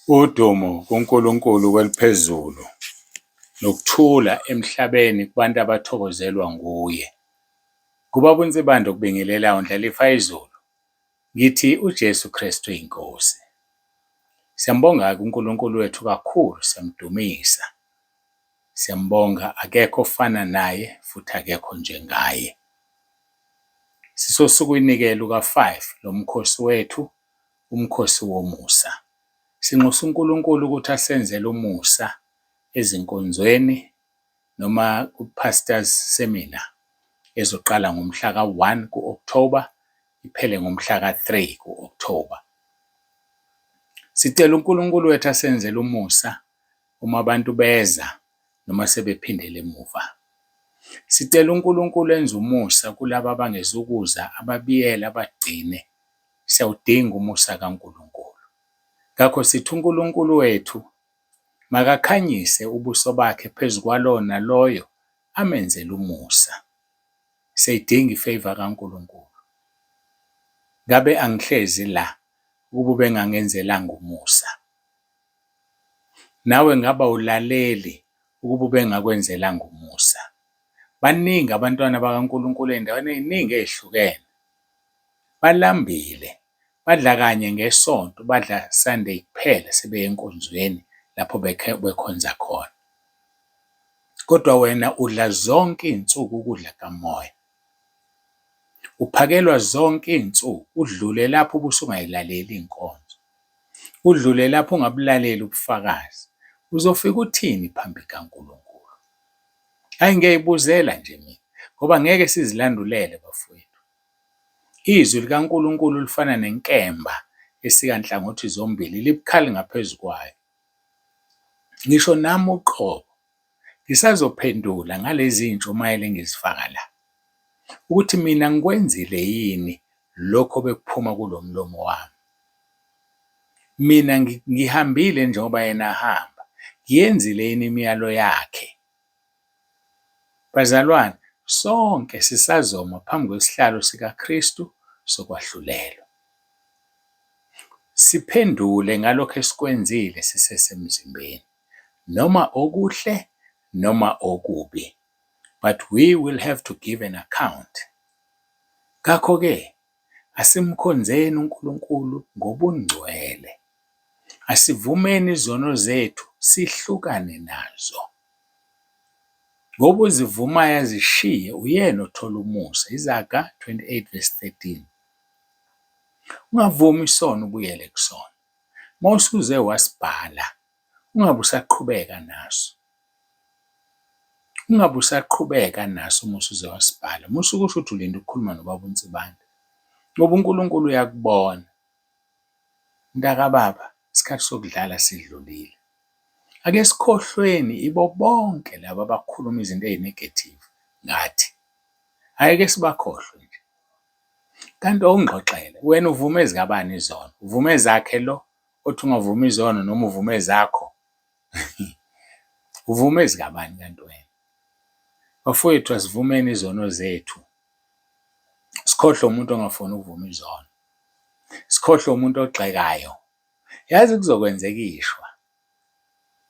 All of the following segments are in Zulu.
Udumo kuNkulunkulu weliphezulu nokuthula emhlabeni kubantu abathokozelwa nguye. Kubaba uNsibanda okubingelelayo Ndlalifa izulu. Ngithi uJesu Kristu inkosi. Siyambonga-ke uNkulunkulu wethu kakhulu, siyamdumisa. Siyambonga, akekho ofana naye futhi akekho njengaye. Sisosukwini-ke luka-5 lo mkhosi wethu, umkhosi womusa. Sinxusa uNkulunkulu ukuthi asenzele umusa ezinkonzweni noma ku-pastors seminar ezoqala ngomhla ka-1 ku-October iphele ngomhla ka-3 ku-October. Sicela uNkulunkulu wethu asenzele umusa uma abantu beza noma sebephindela emuva. Sicela uNkulunkulu enze umusa kulabo abangezukuza, ababiyela, abagcine. Siyawudinga umusa kaNkulunkulu. Ngakho sithi uNkulunkulu wethu makakhanyise ubuso bakhe phezu kwalowo naloyo amenzele umusa. Siyayidinga ifavor kaNkulunkulu. Ngabe angihlezi la ukuba ubengangenzelanga umusa. Nawe ngaba ulaleli ukuba ubengakwenzelanga umusa. Baningi abantwana bakaNkulunkulu ey'ndaweni ey'ningi ey'hlukene. Balambile, badla kanye ngesonto, badla Sunday kuphela sebeye enkonzweni lapho bekhonza khona. Kodwa wena udla zonke iy'nsuku ukudla kamoya. Uphakelwa zonke iy'nsuku, udlule lapho ubusungayilaleli iy'nkonzo. Udlule lapho ungabulaleli ubufakazi. Uzofika uthini phambi kaNkulunkulu? Hhayi, ngiyayibuzela nje mina, ngoba ngeke sizilandulele bafowethu. Izwi likaNkulunkulu lifana nenkemba esikanhlangothi zombili, libukhali ngaphezu kwayo. Ngisho nami uqobo ngisazophendula ngalezi ntshumayelo engizifaka la, ukuthi mina ngikwenzile yini lokho bekuphuma kulo mlomo wami. Mina ngihambile njengoba yena ahamba, ngiyenzile yini imiyalo yakhe. Bazalwane, sonke sisazoma phambi kwesihlalo sikaKristu sokwahlulelwa. Siphendule ngalokho esikwenzile sisesemzimbeni, noma okuhle noma okubi. But we will have to give an account. Ngakho-ke, asimkhonzeni uNkulunkulu ngobungcwele. Asivumeni izono zethu sihlukane nazo. Ngoba uzivumayo azishiye uyena othola umusa. Izaga 28:13. Ungavumi isono ubuyele kusona. Uma usuze wasibhala, ungabe usaqhubeka naso. Ungabe usaqhubeka naso uma usuze wasibhala. Uma usukusho ukuthi ulinda ukukhuluma nobaba uNsibanda, ngoba uNkulunkulu uyakubona. Mntakababa, isikhathi sokudlala sidlulile. Ake sikhohlweni ibo bonke laba abakhuluma izinto ey'negative ngathi. Ake sibakhohlwe nje. Kanti ongixoxele, wena uvume ezikabani izono? Uvume ezakhe lo othi ungavumi izono noma uvume ezakho? Uvume ezikabani kanti wena? Bafowethu, asivumeni izono zethu. Sikhohlwe umuntu ongafuni ukuvuma izono. Sikhohlwe umuntu ogxekayo. Yazi kuzokwenzeka ishwa.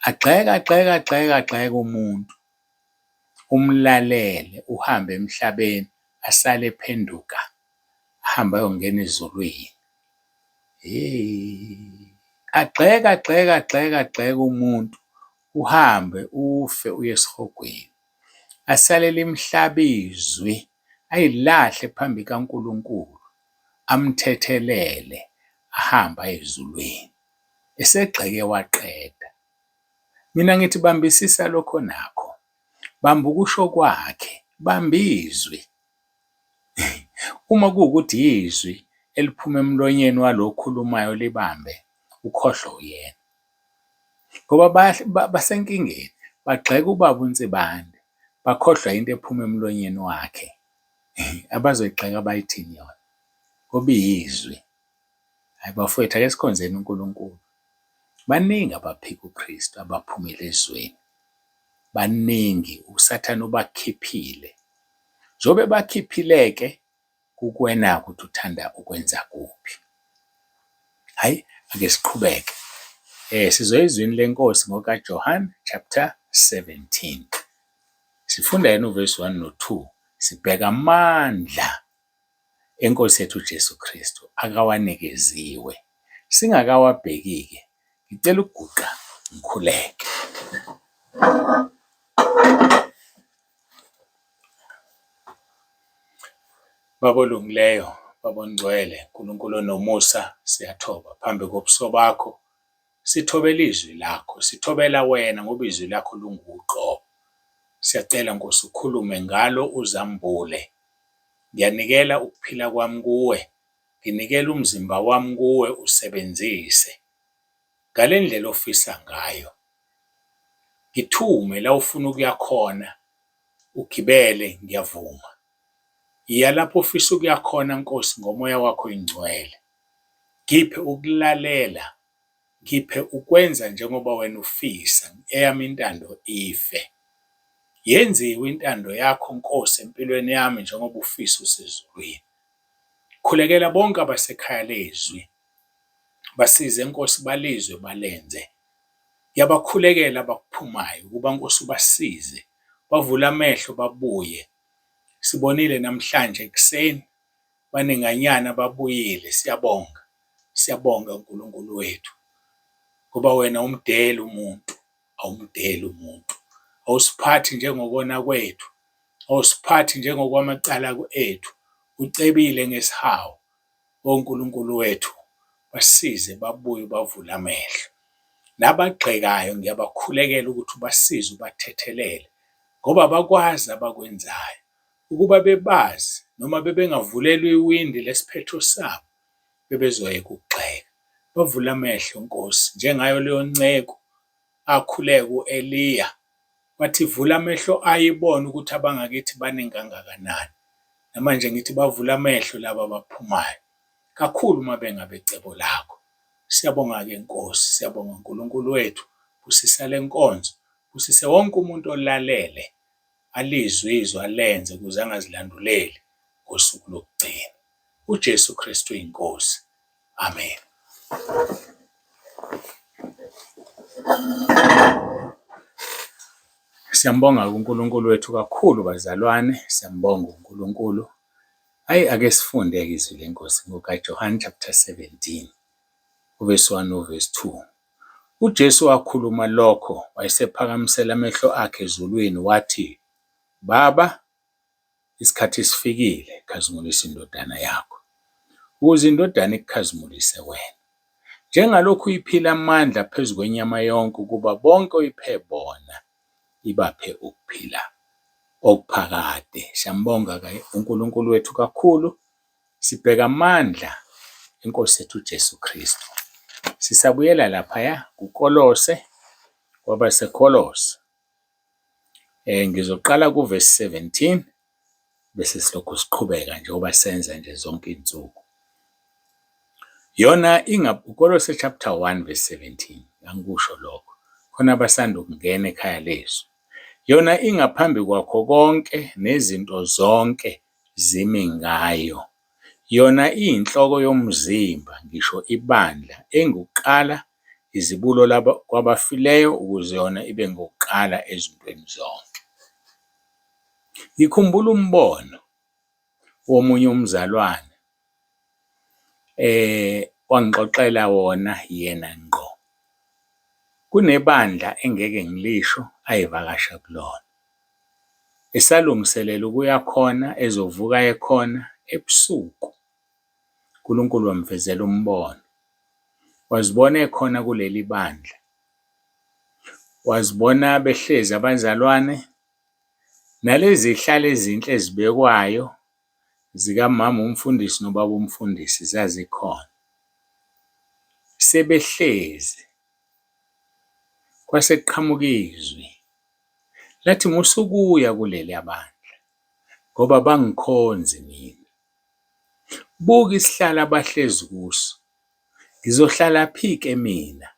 Agxeka umuntu. Umlalele, uhambe emhlabeni, asale ephenduka, ahambe ayongena ezulwini. Agxeka umuntu, uhambe ufe uye esihogweni. Asalele imhlabizwi, ayilahle phambi kaNkulunkulu, amthethelele, ahambe aye ezulwini. Esegxeke waqeda. Mina ngithi bambisisa lokho nakho. Bamba ukusho kwakhe, bamba izwi. Uma kuwukuthi izwi eliphuma emlonyeni walo okhulumayo libambe, ukhohlwe uyena. Ngoba basenkingeni, bagxeka ubaba uNsibanda, bakhohlwa into ephuma emlonyeni wakhe. Abazoyigxeka bayithini yona? Ngoba iyizwi. Hayi bafowethu, ake sikhonzeni uNkulunkulu. Baningi abaphika uKristu abaphumile ezweni. Baningi, uSathane ubakhiphile. Njobe bakhiphile-ke, kukuwena ukuthi uthanda ukwenza kuphi. Hayi, ake siqhubeke. Sizoyizwini lenkosi ngokaJohn chapter 17. Sifunda yena uvesi 1 no-2. Sibheka amandla enkosi yethu uJesu Kristu akawanikeziwe. Singakawabheki-ke, ngicela ukuguqa ngikhuleke. Baba olungileyo, Baba ongcwele, Nkulunkulu onomusa, siyathoba phambi kobuso bakho. Sithobela izwi lakho, sithobela wena ngoba izwi lakho lunguqobo. Siyacela Nkosi ukhulume ngalo uzambule. Ngiyanikela ukuphila kwami kuwe, nginikela umzimba wami kuwe usebenzise ngale ndlela ofisa ngayo. Ngithume la ufuna ukuya khona, ugibele, ngiyavuma. Iya lapho ofisa ukuya khona Nkosi ngomoya wakho oyingcwele. Ngiphe ukulalela, ngiphe ukwenza njengoba wena ufisa, eyami intando ife. Yenziwe intando yakho Nkosi empilweni yami njengoba ufisa usezulwini. Khulekela bonke abasekhaya lezwi, basize Nkosi balizwe balenze. Ngiyabakhulekela abakuphumayo ukuba Nkosi ubasize, bavule amehlo babuye. Sibonile namhlanje ekuseni baninganyana babuyile, siyabonga. Siyabonga uNkulunkulu wethu ngoba wena umdeli umuntu, awumdeli umuntu. Awusiphathi njengokona kwethu, awusiphathi njengokwamacala ethu. Ucebile ngesihawu. ONkulunkulu wethu, basize babuye bavule amehlo. Nabagxekayo ngiyabakhulekela ukuthi ubasize ubathethelele ngoba bakwazi abakwenzayo. Ukuba bebazi noma bebengavulelwa iwindi lesiphetho sabo, bebezoyeka ukugxeka. Bavule amehlo Nkosi, njengayo leyo nceko akhuleka u-Eliya. Wathi vula amehlo ayibone ukuthi abangakithi baningi kangakanani. Namanje ngithi bavule amehlo laba abaphumayo. Kakhulu uma bengabecebo lakho. Siyabonga-ke Nkosi, siyabonga uNkulunkulu wethu. Busisa le nkonzo, busise wonke umuntu olalele, alizwe izwi alenze ukuze angazilanduleli ngosuku lokugcina. UJesu Kristu uyinkosi. Amen. Siyambonga uNkulunkulu wethu kakhulu bazalwane, siyambonga uNkulunkulu. Ake sifunde-ke izwi lenkosi ngokaJohn chapter 17, uvesi 1 uvesi 2. UJesu wakhuluma lokho, wayesephakamisela amehlo akhe ezulwini wathi, Baba, isikhathi sifikile, khazimulisa indodana yakho, ukuze indodana ikukhazimulise wena. Njengalokhu uyiphile amandla phezu kwenyama yonke ukuba bonke oyiphe bona ibaphe ukuphila okuphakade. Siyambonga uNkulunkulu wethu kakhulu. Sibheka amandla enkosi yethu uJesu Kristu. Sisabuyela laphaya kuKolose, kwabaseKolose. Ngizoqala kuvesi 17 bese silokhu siqhubeka njengoba senza nje zonke insuku. Yona uKolose chapter 1 verse 17, angikusho lokho. Khona abasanda ukungena ekhaya lezwi. Yona ingaphambi kwakho konke nezinto zonke zimi ngayo. Yona iyinhloko yomzimba, ngisho ibandla, engukuqala, izibulo kwabafileyo, ukuze yona ibe ngokuqala ezintweni zonke. Ngikhumbula umbono womunye umzalwane wangixoxela wona yena ngqo. Kunebandla engeke ngilisho ayivakasha kulona. Esalungiselela ukuya khona, ezovuka ekhona ebusuku. uNkulunkulu wamvezela umbono. Wazibona ekhona kuleli bandla. Wazibona behlezi abazalwane nalezi zihlalo ezinhle ezibekwayo zikamama umfundisi nobaba umfundisi zazikhona. Sebehlezi. Kwase kuqhamuka izwi lathi musukuya kuleli bandla ngoba bangikhonzi mina. Buka isihlalo abahlezi kuso. Ngizohlala phi-ke mina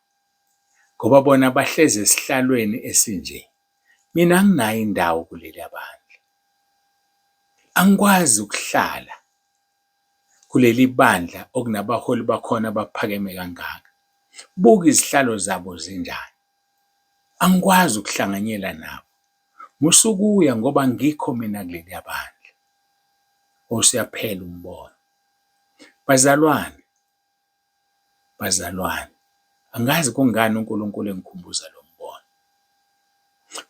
ngoba bona bahlezi esihlalweni esinje. Mina anginayo indawo kuleli bandla. Angikwazi ukuhlala kuleli bandla okunabaholi bakhona abaphakeme kangaka. Buka izihlalo zabo zinjani. Angikwazi ukuhlanganyela nabo. Musukuya ngoba ngikho mina kuleliya bandla. Usuyaphela umbono. Bazalwane, angazi kungani uNkulunkulu engikhumbuza lo mbono.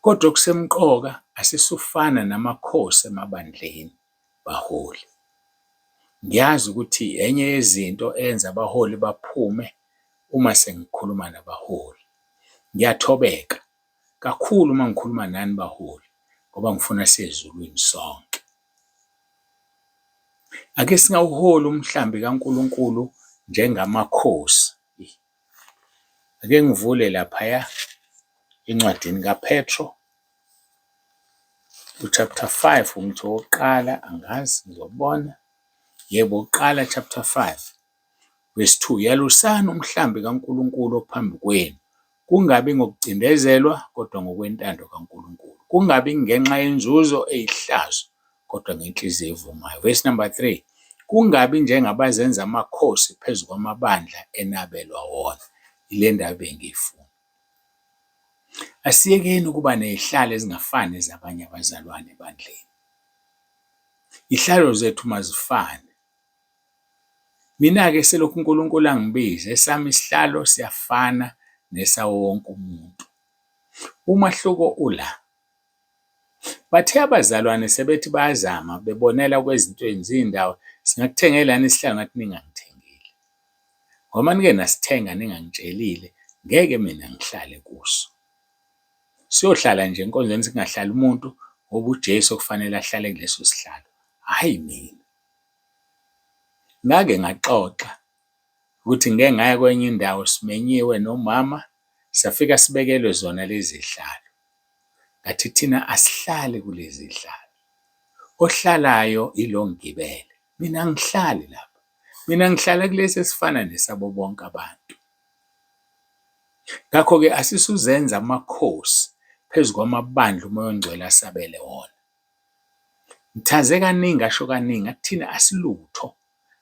Kodwa okusemqoka asisufana namakhosi emabandleni, baholi. Ngiyazi ukuthi enye yezinto eyenza abaholi baphume uma sengikhuluma nabaholi. Ngiyathobeka kakhulu uma ngikhuluma nani baholi ngoba ngifuna siyezulwini sonke. Ake singawuholi umhlambi kaNkulunkulu njengamakhosi. Ake ngivule laphaya encwadini kaPetro, chapter 5, umuthi wokuqala, angazi ngizobona. Yebo, uqala chapter 5, verse 2. Yalusani umhlambi kaNkulunkulu ophambi kwenu, kungabi ngokucindezelwa kodwa ngokwentando kaNkulunkulu. Kungabi ngenxa yenzuzo eyihlazo kodwa ngenhliziyo evumayo. Verse number 3. Kungabi njengabazenza amakhosi phezu kwamabandla enabelwa wona. Ile ndaba bengiyifuna. Asiyekeni ukuba nezihlalo ezingafani nezabanye abazalwane ebandleni. Izihlalo zethu mazifane. Mina-ke selokhu uNkulunkulu angibiza, esami isihlalo siyafana nesawo wonke umuntu. Umahluko ula. Bathe abazalwane sebethi bayazama bebonela kwezinto iy'ndawo, singakuthengelani isihlalo, ngathi ningangithengeli. Ngoba nike nasithenga ningangitshelile, ngeke mina ngihlale kuso. Siyohlala nje enkonzweni singahlali umuntu ngoba uJesu kufanele ahlale kuleso sihlalo, hhayi mina. Ngake ngaxoxa ukuthi ngeke ngaya kwenye indawo simenyiwe nomama, safika sibekelwe zona lezi zihlalo. Ngathi thina asihlali kulezi zihlalo. Ohlalayo ilo ngigibele. Mina angihlali lapha. Mina ngihlala kulesi esifana nesabo bonke abantu. Ngakho-ke asisuzenza amakhosi phezu kwamabandla umoya ongcwele asabele wona. Ngithaze kaningi, asho kaningi, athi thina asilutho.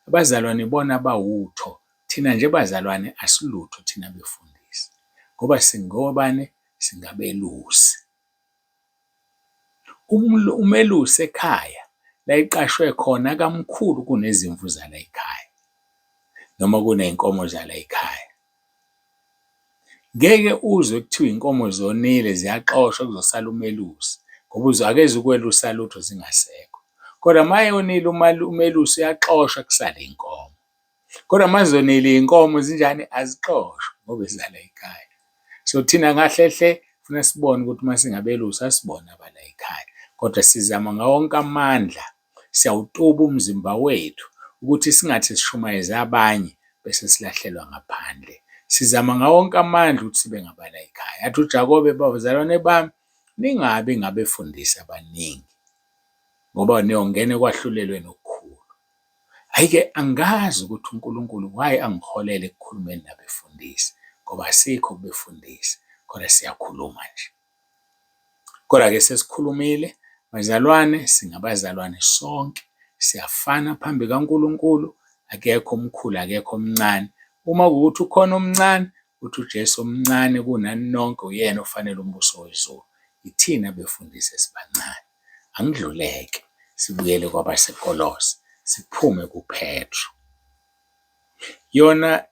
Abazalwane bona bawutho. Thina nje bazalwane asilutho thina befundisi. Ngoba singobani? Singabelusi. Umelusi ekhaya la iqashwe khona kamkhulu kunezimvu zala ekhaya noma kuney'nkomo zala ekhaya. Ngeke uzwe kuthiwa iy'nkomo zonile ziyaxoshwa kuzosala umelusi ngoba akeze ukwelusa lutho zingasekho. Kodwa uma yonile umelusi uyaxoshwa kusale iy'nkomo. Kodwa uma zonile iy'nkomo zinjani? Azixoshwa ngoba zala ekhaya. So thina kahle hle funa sibone ukuthi uma singabelusi asibone abala ekhaya. Kodwa sizama ngawo wonke amandla, siyawutuba umzimba wethu ukuthi singathi sishumayeze abanye bese silahlelwa ngaphandle. Sizama ngawo wonke amandla ukuthi sibe ngabala ekhaya. Athi uJakobe, bazalwane bami, ningabi ngabefundisi abaningi ngoba niyongena ekwahlulelweni okukhulu. Hhayi-ke angazi ukuthi uNkulunkulu why angiholele ekukhulumeni nabefundisi ngoba asikho kubefundisi, kodwa siyakhuluma nje. Kodwa-ke sesikhulumile, bazalwane, singabazalwane sonke, siyafana phambi kaNkulunkulu, akekho omkhulu, akekho omncane. Uma kuwukuthi ukhona omncane, uthi uJesu omncane kunani nonke, uyena ofanele umbuso wezulu. Ithina befundisi esibancane. Angidluleke, sibuyele kwabaseKolose, siphume kuPetro. Yona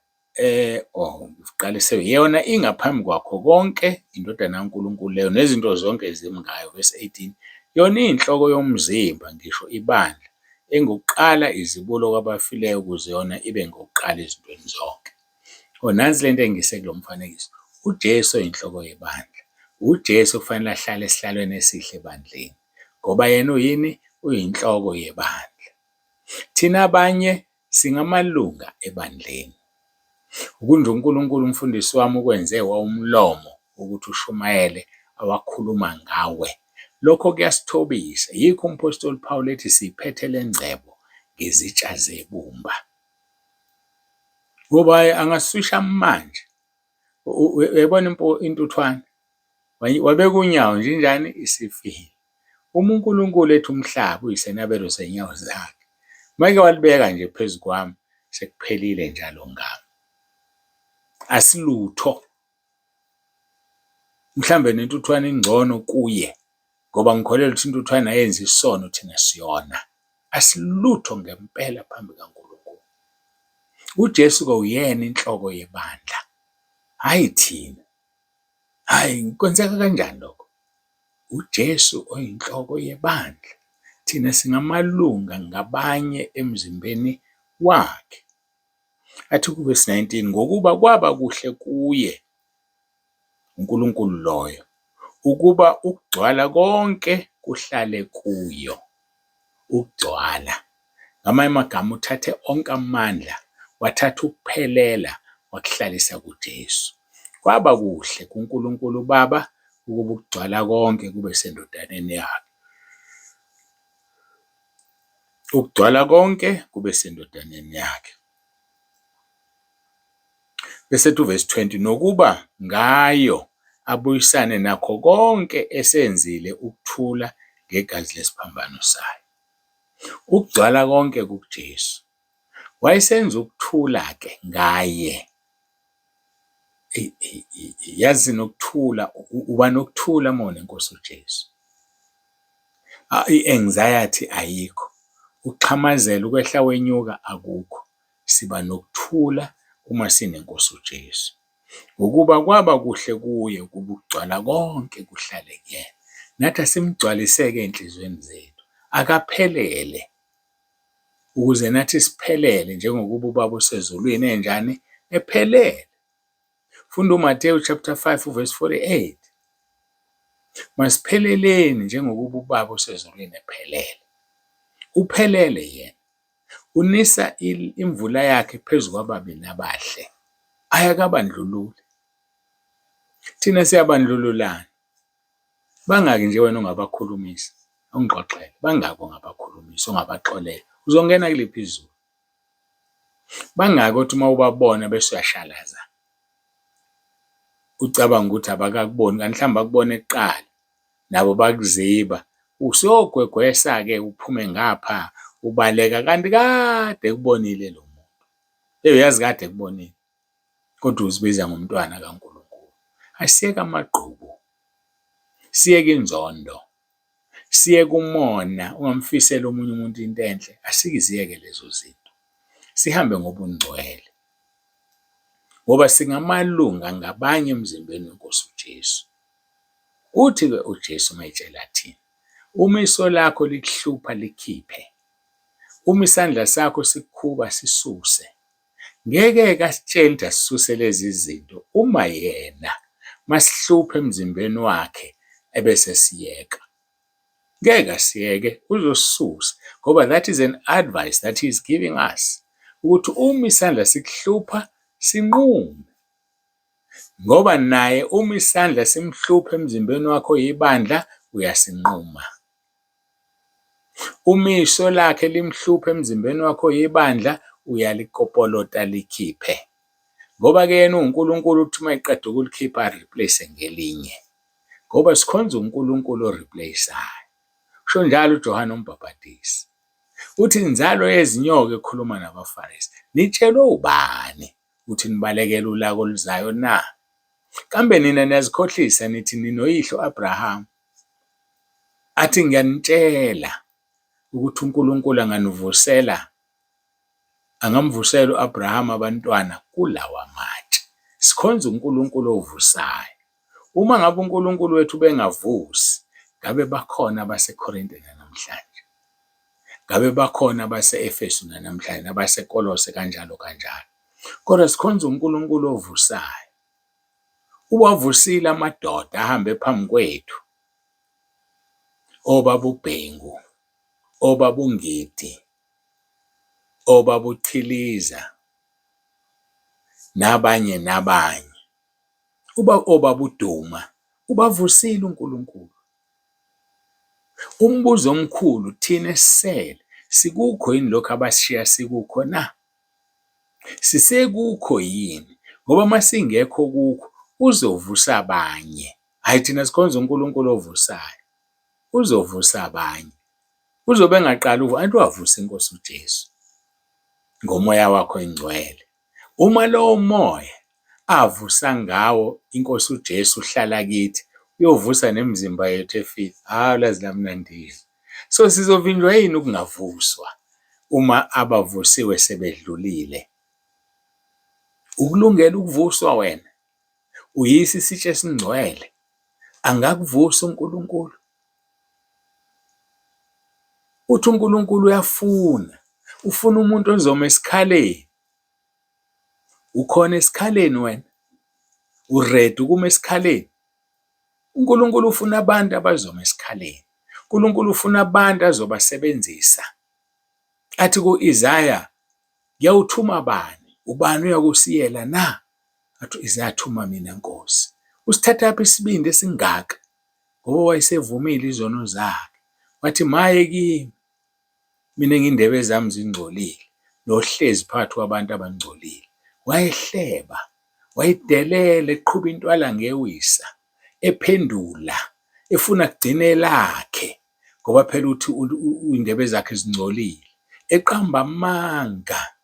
yona ingaphambi kwakho konke indodana kaNkulunkulu leyo nezinto zonke ezimi ngayo. Verse 18. Yona iyinhloko yomzimba, ngisho ibandla, engukuqala izibulo kwabafileyo ukuze yona ibe ngokuqala ezintweni zonke. Nansi lento engise kulo mfanekiso. UJesu oyinhloko yebandla. UJesu kufanele ahlale esihlalweni esihle ebandleni ngoba yena uyini? Uyinhloko yebandla. Thina abanye singamalunga ebandleni. Ukunje uNkulunkulu umfundisi wami ukwenze wawumlomo ukuthi ushumayele awakhuluma ngawe. Lokho kuyasithobisa. Yikho umpostoli Pawulu ethi siyiphethe le ngcebo ngezitsha zebumba. Ngoba angasisha manje. Uyabona intuthwane? Wabeka unyawo nje injani? Isifile. Uma uNkulunkulu ethi umhlaba uyisenabelo sey'nyawo zakhe, uma-ke walibeka nje phezu kwami, sekuphelile njalo ngami. asilutho, mhlambe nentuthwane ingcono kuye, ngoba ngikholelwa ukuthi intuthwane ayenzi isono thina siyona. Asilutho ngempela phambi kaNkulunkulu. UJesu-ke uyena inhloko yebandla, hhayi thina. Hhayi, kwenzeka kanjani lokho? UJesu oyinhloko yebandla, thina singamalunga ngabanye emzimbeni wakhe. Athi ku-verse 19, ngokuba kwaba kuhle kuye uNkulunkulu loyo, ukuba ukugcwala konke kuhlale kuyo. Ukugcwala, ngamanye amagama, uthathe onke amandla, wathatha ukuphelela, wakuhlalisa kuJesu. Kwaba kuhle kuNkulunkulu Baba ukuba ukugcwala konke kube sendodaneni yakhe. Ukugcwala konke kube sendodaneni yakhe. Bese uverse 20, nokuba ngayo abuyisane nakho konke esenzile ukuthula ngegazi lesiphambano sayo. Ukugcwala konke kuJesu. Wayesenza ukuthula-ke ngaye. Yazi nokuthula, uba nokuthula uma uneNkosi uJesu. I-anxiety ayikho, ukuxhamazela, ukwehla wenyuka akukho. Siba nokuthula uma sineNkosi uJesu. Ukuba kwaba kuhle kuye ukuba ukugcwala konke kuhlale kuyena. Nathi asimgcwaliseke ey'nhliziyweni zethu, akaphelele, ukuze nathi siphelele njengokuba uBaba usezulwini enjani, ephelele. Funda uMateyu chapter 5 verse 48. Masipheleleni njengokuba uBaba usezulwini ephelele. Uphelele yena. Unisa imvula yakhe phezu kwababi nabahle. Ayakabandlululi. Thina siyabandlululana. Bangaki nje wena ongabakhulumisa, ungixoxele. Bangaki ongabakhulumisa, ongabaxolela? Uzongena kuliphi izulu? Bangaki othi uma ubabona bese uyashalaza? Ucabanga ukuthi abakakuboni, kanti mhlawumbe bakubone kuqala, nabo bakuziba. Usuyogwegwesa-ke uphume ngapha, ubaleka, kanti kade ekubonile lo muntu. Uyazi kade ekubonile, kodwa uzibiza ngomntwana kaNkulunkulu. Asiyeke amagqubu, siyeke inzondo, siyeke umona, ungamfiseli omunye umuntu into enhle. Asiziyeke lezo zinto, sihambe ngobungcwele, ngoba singamalunga ngabanye emzimbeni weNkosi uJesu. Uthi-ke uJesu mayetshela thina, uma iso lakho likuhlupha likhiphe, uma isandla sakho sikukhuba sisuse. Ngeke-ke asitshele ukuthi asisuse lezi zinto uma yena masihlupha emzimbeni wakhe ebese siyeka. Ngeke asiyeke, uzosisusa, ngoba that is an advice that he is giving us, ukuthi uma isandla sikuhlupha sinqume, ngoba naye uma isandla simhlupha emzimbeni wakho yibandla uyasinquma. Uma iso lakhe limhlupha emzimbeni wakho yibandla uyalikopolota likhiphe, ngoba-ke yena uNkulunkulu uthi uma eqeda ukulikhipha replace ngelinye, ngoba sikhonza uNkulunkulu oreplaceayo. Kusho njalo uJohane uMbhaphatisi. Uthi inzalo yezinyoka ekhuluma nabaFarisi, nitshelwe ubani ukuthi nibalekele ulaka oluzayo na? Kambe nina niyazikhohlisa nithi ninoyihlo Abrahama. Athi ngiyanitshela ukuthi uNkulunkulu angamvusela u-Abrahama abantwana kulawa matshe. Sikhonza uNkulunkulu ovusayo. Uma ngabe uNkulunkulu wethu bengavusi, ngabe bakhona abaseKorinte namhlanje, ngabe bakhona abase-Efesu namhlanje, nabaseKolose kanjalo kanjalo. Kodwa sikhonza uNkulunkulu ovusayo. Uwavusile amadoda ahambe phambi kwethu, obaba uBhengu, obaba uNgidi, obaba uThiliza, nabanye nabanye, obaba uDuma. Ubavusile uNkulunkulu. Umbuzo omkhulu thina esisele, sikukho yini lokho abasishiya sikukho na? Sisekukho yini? Ngoba masingekho kukho uzovusa abanye. Hayi, thina sikhonza uNkulunkulu ovusayo. Uzovusa abanye. Uzobe engaqala anti wavuse iNkosi uJesu ngomoya wakho engcwele. Uma lowo moya avusa ngawo inkosi uJesu uhlala kithi, uyovusa nemizimba yethu efile. Hawu, lazi lamnandile. So sizovinjwa yini ukungavuswa uma abavusiwe sebedlulile? Ukulungela ukuvuswa wena? Uyisa isitshe esingcwele? Angakuvusa uNkulunkulu? Uthi uNkulunkulu uyafuna, ufuna umuntu ozoma esikhaleni. Ukhona esikhaleni wena? Uredi ukuma esikhaleni? uNkulunkulu ufuna abantu abazoma esikhaleni. uNkulunkulu ufuna abantu azobasebenzisa. Athi ku-Isaya, ngiyawuthuma bani? Ubani uyakusiyela na? Athi u-Isaya, thuma mina Nkosi. Usithathaphi isibindi esingaka? Ngoba wayesevumile izono zakhe. Wathi maye kimi, mina ngiy'ndebe zami zingcolile, nohlezi phakathi kwabantu abangcolile. Wayehleba, wayidelela, eqhuba intwala ngewisa, ephendula, efuna kugcina elakhe, ngoba phela uthi iy'ndebe zakhe zingcolile. Eqamba amanga,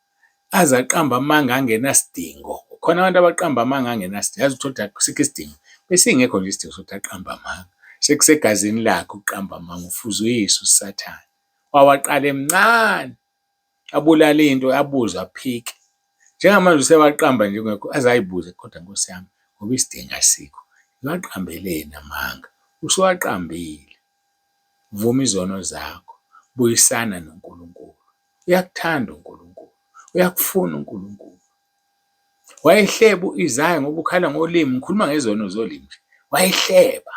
aze aqamba amanga angenasidingo. Khona abantu abaqamba amanga angenasidingo. Yazi uthole ukuthi asikho isidingo. Besingekho nje isidingo sokuthi aqamba amanga. Sekusegazini lakhe ukuqamba amanga, ufuze uyise usathane. Wawaqala emncane, abulala into, abuze aphike. Njengamanje usewaqamba nje ungekho, aze ayibuze, kodwa Nkosi yami, ngoba isidingo asikho. Ngiwaqambeleni amanga? Usuwaqambile. Vuma izono zakho, buyisana noNkulunkulu. Uyakuthanda uNkulunkulu, uyakufuna uNkulunkulu. Wayehleba u-Isaya ngoba ukhala ngolimi, ngikhuluma ngezono zolimi nje. Wayehleba,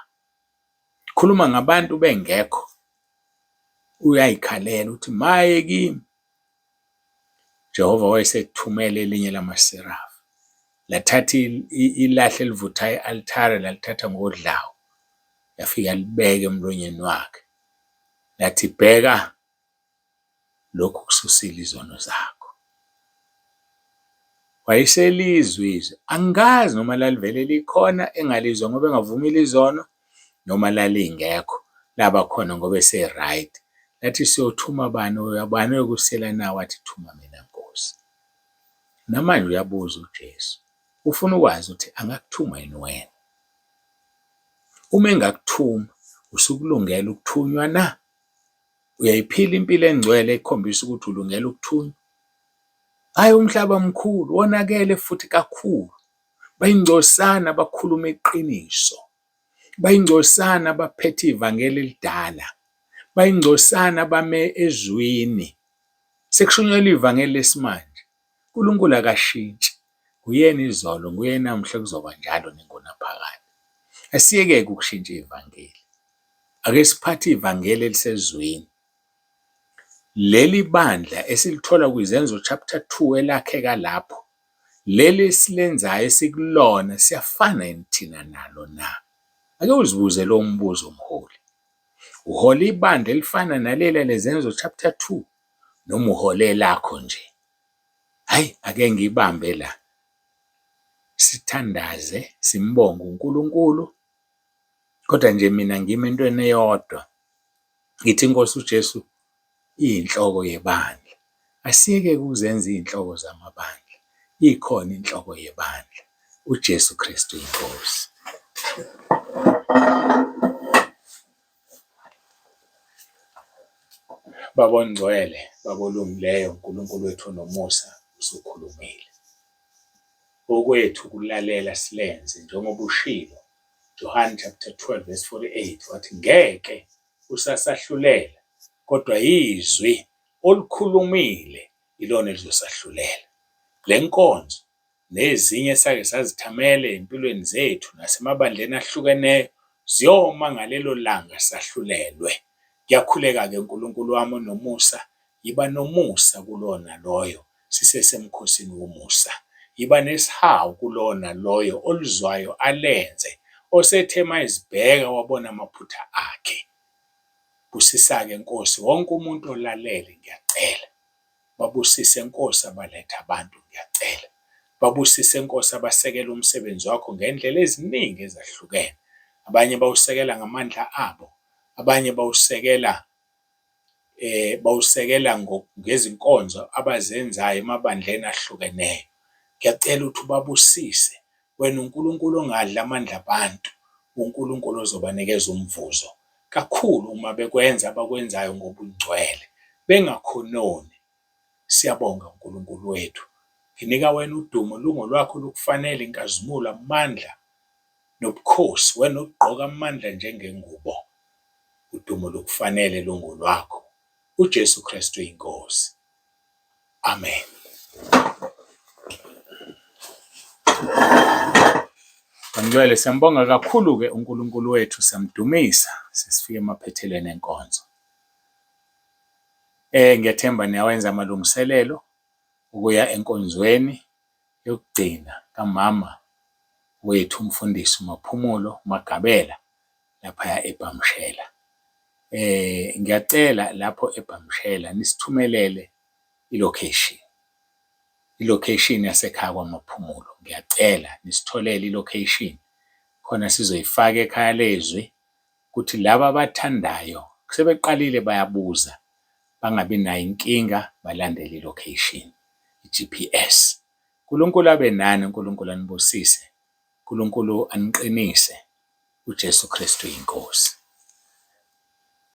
khuluma ngabantu bengekho. Uyayikhalela uthi maye kimi. Jehova wayesethumele elinye lamaserafi, lathatha ilahle elivuthayo i-alithare, lalithatha ngodlawu, yafika libeka emlonyeni wakhe. Lathi bheka, lokhu kususile izono zakho. Wayeselizwa izwi, angazi noma lalivele likhona engalizwa ngoba engavumile izono, noma lalingekho, laba khona ngoba ese-right. Lathi siyothuma bani oyokusiyela na? Wathi thuma mina Nkosi. Namanje uyabuza uJesu, ufuna ukwazi ukuthi angakuthuma yini wena? Uma engakuthuma, usukulungela ukuthunywa na? Uyayiphila impilo engcwele ekhombisa ukuthi ulungele ukuthunywa? Hhayi, umhlaba mkhulu, wonakele futhi kakhulu. Bayingcosana abakhuluma iqiniso. Bayingcosana abaphethe ivangeli elidala. Bayingcosana bame ezwini. Sekushunyelwa ivangeli lesimanje. uNkulunkulu akashintshi. Uyena izolo, nguye namhla, kuzoba njalo ningunaphakade. Asiyeke-ke ukushintsha ivangeli. Ake siphathe ivangeli elisezweni. Leli bandla esilithola kwiZenzo chapter 2 elakheka lapho, leli esilenzayo esikulona siyafana yini thina nalo na? Ake uzibuze lo mbuzo mholi. Uhola ibandla elifana nalela leZenzo chapter 2 noma uhole lakho nje? Hayi, ake ngibambe la. Sithandaze, simbonge uNkulunkulu. Kodwa nje mina ngime entweni eyodwa. Ngithi iNkosi uJesu iyinhloko yebandla. Asiyeke ukuzenza iy'nhloko zamabandla. Ikhona inhloko yebandla, uJesu Kristu iNkosi. Baba ongcwele, Baba olungileyo, uNkulunkulu wethu onomusa, usukhulumile. Okwethu ukulalela silenze njengoba ushilo, John chapter 12 verse 48, wathi ngeke usasahlulela, kodwa izwi olukhulumile ilona elizosahlulela. Le nkonzo nezinye esake sazithamela ey'mpilweni zethu nasemabandleni ahlukeneyo ziyoma ngalelo langa sahlulelwe. Ngiyakhuleka-ke uNkulunkulu wami onomusa, yiba nomusa kulona loyo sisesemkhosini womusa. Yiba nesihawu kulona loyo oluzwayo alenze, osethe mayezibheka wabona amaphutha akhe. Busisa-ke Nkosi wonke umuntu olalele, ngiyacela. Babusise Nkosi abaletha abantu, ngiyacela. Babusise Nkosi abasekela umsebenzi wakho ngendlela eziningi ezahlukene. Abanye bawusekela ngamandla abo, abanye bawusekela ngezinkonzo abazenzayo emabandleni ahlukeneyo. Ngiyacela ukuthi ubabusise, wena uNkulunkulu ongadli amandla abantu, uNkulunkulu ozobanikeza umvuzo kakhulu uma bekwenza abakwenzayo ngobungcwele bengakhononi. Siyabonga uNkulunkulu wethu. Nginika wena udumo lungolwakho lukufanele, inkazimulo, amandla nobukhosi. Wena ogqoka amandla njengengubo, udumo lukufanele lungolwakho. UJesu Kristu inkosi. Amen. Bangcwele, siyambonga kakhulu-ke uNkulunkulu wethu, siyamdumisa sesifike emaphethelweni enkonzo. Ngiyathemba niyawenza amalungiselelo ukuya enkonzweni yokugcina kamama wethu umfundisi uMaphumulo Magabela laphaya eBhamshela. Ngiyacela lapho eBhamshela nisithumelele ilocation yasekhaya kwaMaphumulo. Ngiyacela nisitholele ilocation khona sizoyifaka ekhaya lezwi, ukuthi laba abathandayo sebeqalile bayabuza bangabi nayo inkinga, balandele ilocation, i-GPS. uNkulunkulu abe nani, uNkulunkulu anibusise, uNkulunkulu aniqinise. UJesu Kristu inkosi.